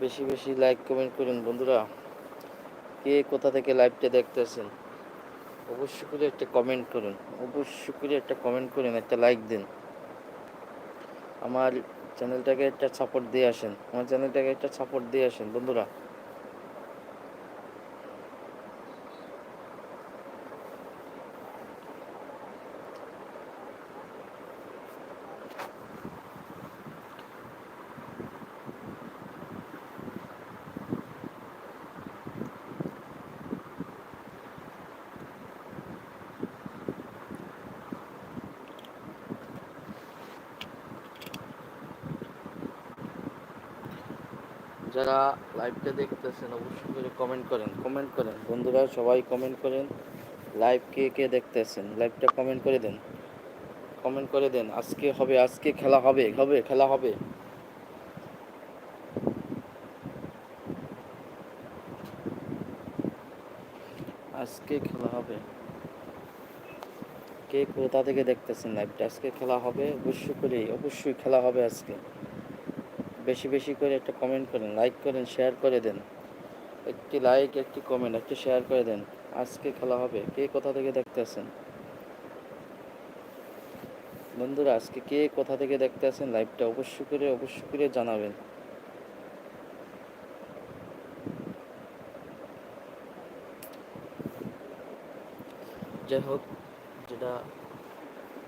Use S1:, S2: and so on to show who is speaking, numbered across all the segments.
S1: বেশি বেশি like comment করুন বন্ধুরা। কে কোথা থেকে লাইভটা দেখতেছেন অবশ্যই করে একটা কমেন্ট করুন, অবশ্যই করে একটা কমেন্ট করুন, একটা লাইক দিন। আমার চ্যানেলটাকে একটা সাপোর্ট দিয়ে আসেন, আমার চ্যানেলটাকে একটা সাপোর্ট দিয়ে আসেন বন্ধুরা। যারা লাইভটা দেখতেছেন অবশ্যই করে কমেন্ট করেন, কমেন্ট করেন বন্ধুরা, সবাই কমেন্ট করেন। লাইভ কে কে দেখতেছেন লাইভটা কমেন্ট করে দেন, কমেন্ট করে দেন। আজকে হবে, আজকে খেলা হবে, হবে খেলা হবে, আজকে খেলা হবে। কে কোথা থেকে দেখতেছেন লাইভটা? আজকে খেলা হবে, অবশ্যই করে, অবশ্যই খেলা হবে আজকে। বেশি বেশি করে একটা কমেন্ট করেন, লাইক করেন, শেয়ার করে দেন। একটি লাইক, একটি কমেন্ট, একটি শেয়ার করে দেন। আজকে খেলা হবে। কে কোথা থেকে দেখতেছেন বন্ধুরা? আজকে কে কোথা থেকে দেখতেছেন লাইভটা অবশ্যই করে জানাবেন। যাই হোক, যেটা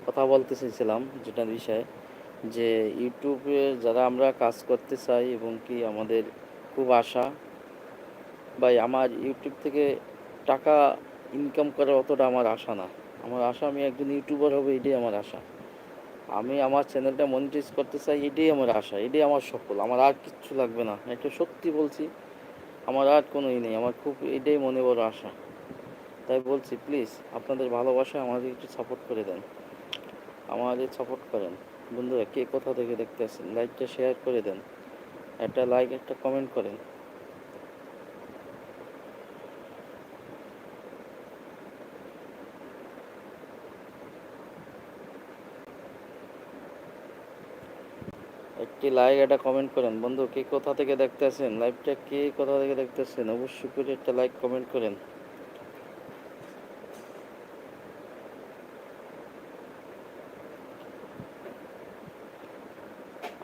S1: কথা বলতে চাইছিলাম, যেটা বিষয়, যে ইউটিউবে যারা আমরা কাজ করতে চাই এবং কি আমাদের খুব আশা, ভাই আমার ইউটিউব থেকে টাকা ইনকাম করার অতটা আমার আশা না। আমার আশা আমি একজন ইউটিউবার হব, এটাই আমার আশা। আমি আমার চ্যানেলটা মনিটাইজ করতে চাই, এটাই আমার আশা, এটাই আমার সফল। আমার আর কিচ্ছু লাগবে না, এটা সত্যি বলছি। আমার আর কোনোই নেই, আমার খুব এটাই মনে বড় আশা। তাই বলছি, প্লিজ আপনাদের ভালোবাসায় আমাদের একটু সাপোর্ট করে দেন, আমাদের সাপোর্ট করেন বন্ধুরা। কে কোথা থেকে দেখতেছেন লাইকটা শেয়ার করে দেন, একটা লাইক, একটা কমেন্ট করেন। একটি লাইক, একটা কমেন্ট করেন বন্ধু। কে কোথা থেকে দেখতেছেন লাইভটা, কে কোথা থেকে দেখতেছেন অবশ্যই করে একটা লাইক কমেন্ট করেন।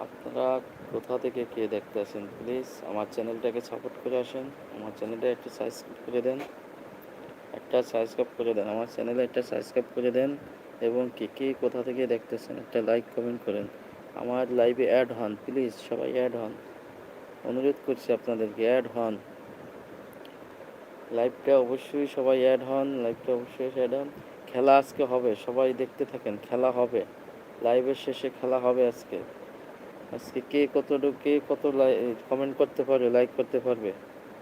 S1: আপনারা কোথা থেকে কে দেখতেছেন প্লিজ আমার চ্যানেলটাকে সাপোর্ট করে আসেন, আমার চ্যানেলটা একটু সাবস্ক্রাইব করে দেন, একটা সাবস্ক্রাইব করে দেন, আমার চ্যানেলে একটা সাবস্ক্রাইব করে দেন। এবং কে কে কোথা থেকে দেখতেছেন একটা লাইক কমেন্ট করেন। আমার লাইভে অ্যাড হন প্লিজ, সবাই অ্যাড হন, অনুরোধ করছি আপনাদেরকে অ্যাড হন। লাইভটা অবশ্যই সবাই অ্যাড হন, লাইভটা অবশ্যই অ্যাড হন। খেলা আজকে হবে, সবাই দেখতে থাকেন, খেলা হবে। লাইভের শেষে খেলা হবে আজকে। আজকে কে কত কমেন্ট করতে পারবে, লাইক করতে পারবে,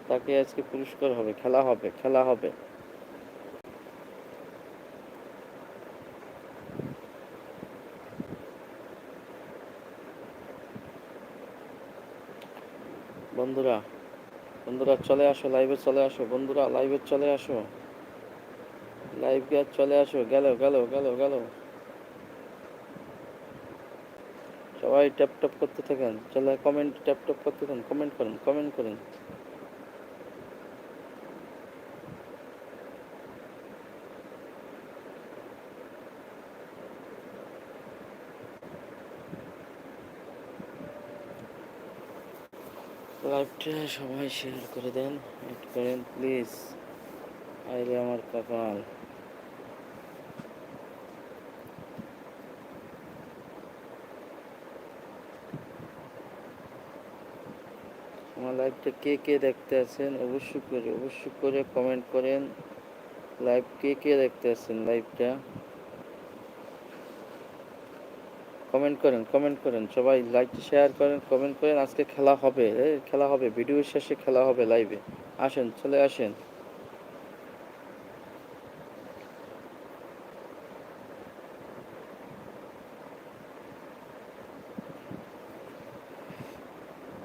S1: তাকে আজকে পুরস্কার হবে। খেলা হবে, খেলা হবে বন্ধুরা। বন্ধুরা চলে আসো, লাইভে চলে আসো বন্ধুরা, লাইভে চলে আসো, লাইভে চলে আসো। গেল গেল গেল গেল, সবাই ট্যাপ ট্যাপ করতে থাকেন, চলে কমেন্ট ট্যাপ ট্যাপ করতে থাকেন, কমেন্ট করেন, কমেন্ট করেন। লাইভটা সবাই শেয়ার করে দেন, এড করেন প্লিজ। আইরে আমার কপাল, আমার লাইভটা কে কে দেখতে আছেন অবশ্যই করে কমেন্ট করেন। লাইভ কে কে দেখতে আছেন লাইভটা, কমেন্ট করেন, কমেন্ট করেন, সবাই লাইক শেয়ার করেন, কমেন্ট করেন। আজকে খেলা হবে, খেলা হবে, ভিডিওর শেষে খেলা হবে লাইভে। আসেন, চলে আসেন।